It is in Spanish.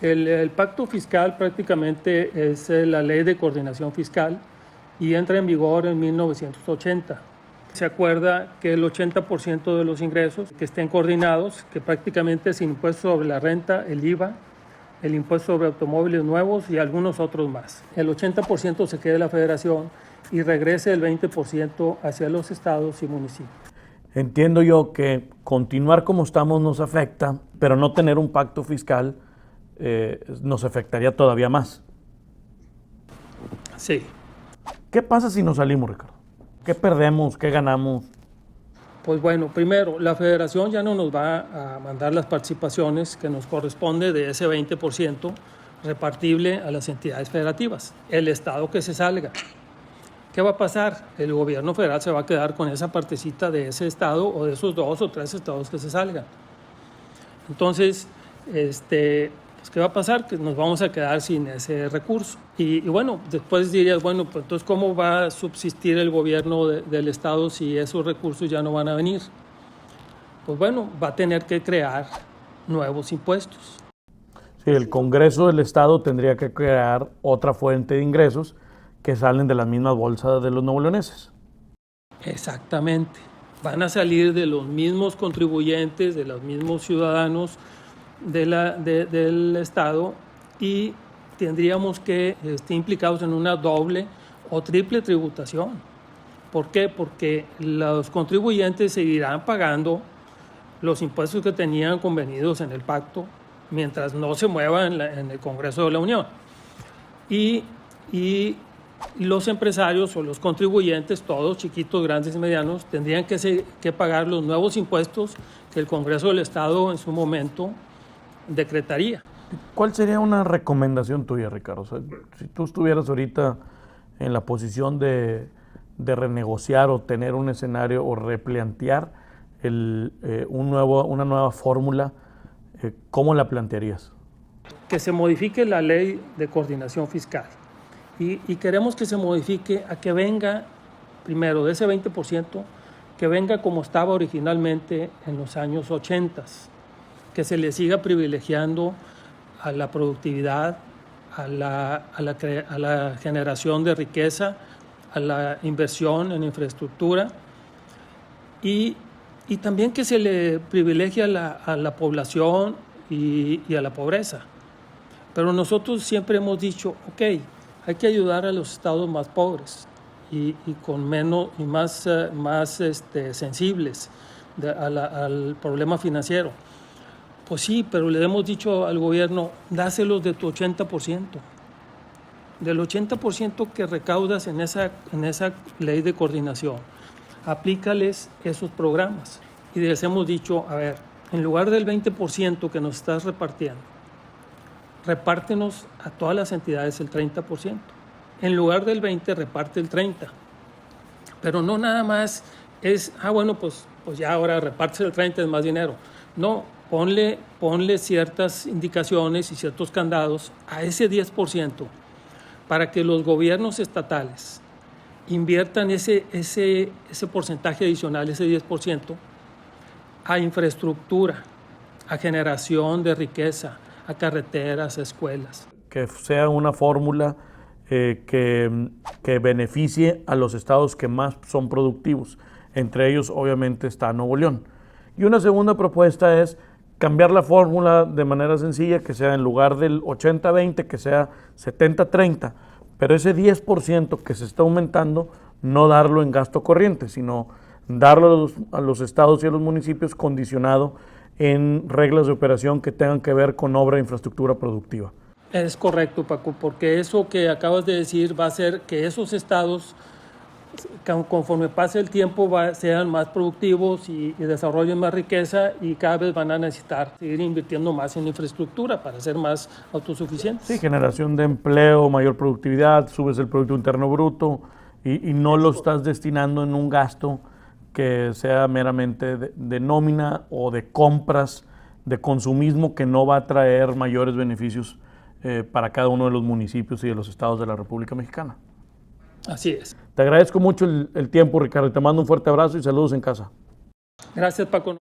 El pacto fiscal prácticamente es la ley de coordinación fiscal y entra en vigor en 1980. Se acuerda que el 80% de los ingresos que estén coordinados, que prácticamente es impuesto sobre la renta, el IVA, el impuesto sobre automóviles nuevos y algunos otros más. El 80% se quede de la federación y regrese el 20% hacia los estados y municipios. Entiendo yo que continuar como estamos nos afecta, pero no tener un pacto fiscal nos afectaría todavía más. Sí. ¿Qué pasa si nos salimos, Ricardo? ¿Qué perdemos? ¿Qué ganamos? Pues bueno, primero, la federación ya no nos va a mandar las participaciones que nos corresponde de ese 20% repartible a las entidades federativas. El estado que se salga. ¿Qué va a pasar? El gobierno federal se va a quedar con esa partecita de ese estado o de esos 2 o 3 estados que se salgan. Entonces, pues, ¿qué va a pasar? Que nos vamos a quedar sin ese recurso. Y bueno, después dirías, bueno, pues entonces, ¿cómo va a subsistir el gobierno del estado si esos recursos ya no van a venir? Pues bueno, va a tener que crear nuevos impuestos. Sí, el Congreso del Estado tendría que crear otra fuente de ingresos que salen de las mismas bolsas de los nuevoleoneses. Exactamente. Van a salir de los mismos contribuyentes, de los mismos ciudadanos del Estado y tendríamos que estar implicados en una doble o triple tributación. ¿Por qué? Porque los contribuyentes seguirán pagando los impuestos que tenían convenidos en el pacto mientras no se mueva en el Congreso de la Unión. Y los empresarios o los contribuyentes, todos chiquitos, grandes y medianos, tendrían que pagar los nuevos impuestos que el Congreso del Estado en su momento decretaría. ¿Cuál sería una recomendación tuya, Ricardo? O sea, si tú estuvieras ahorita en la posición de renegociar o tener un escenario o replantear una nueva fórmula, ¿cómo la plantearías? Que se modifique la ley de coordinación fiscal y queremos que se modifique a que venga, primero, de ese 20%, que venga como estaba originalmente en los años 80, que se le siga privilegiando a la productividad, a la generación de riqueza, a la inversión en infraestructura y también que se le privilegie a la población y a la pobreza. Pero nosotros siempre hemos dicho, ok, hay que ayudar a los estados más pobres y con menos y más sensibles al problema financiero. Pues sí, pero le hemos dicho al gobierno, dáselos de tu 80%. Del 80% que recaudas en esa ley de coordinación, aplícales esos programas. Y les hemos dicho, a ver, en lugar del 20% que nos estás repartiendo, repártenos a todas las entidades el 30%. En lugar del 20%, reparte el 30%. Pero no nada más es, bueno, pues ya ahora reparte el 30%, es más dinero. No, ponle ciertas indicaciones y ciertos candados a ese 10% para que los gobiernos estatales inviertan ese porcentaje adicional, ese 10%, a infraestructura, a generación de riqueza, a carreteras, a escuelas. Que sea una fórmula que beneficie a los estados que más son productivos. Entre ellos, obviamente, está Nuevo León. Y una segunda propuesta es cambiar la fórmula de manera sencilla, que sea en lugar del 80-20, que sea 70-30, pero ese 10% que se está aumentando, no darlo en gasto corriente, sino darlo a los estados y a los municipios condicionado en reglas de operación que tengan que ver con obra e infraestructura productiva. Es correcto, Paco, porque eso que acabas de decir va a hacer que esos estados, conforme pase el tiempo, sean más productivos y desarrollen más riqueza y cada vez van a necesitar seguir invirtiendo más en infraestructura para ser más autosuficientes. Sí, generación de empleo, mayor productividad, subes el Producto Interno Bruto y no lo estás destinando en un gasto que sea meramente de nómina o de compras, de consumismo que no va a traer mayores beneficios para cada uno de los municipios y de los estados de la República Mexicana. Así es. Te agradezco mucho el tiempo, Ricardo, y te mando un fuerte abrazo y saludos en casa. Gracias, Paco.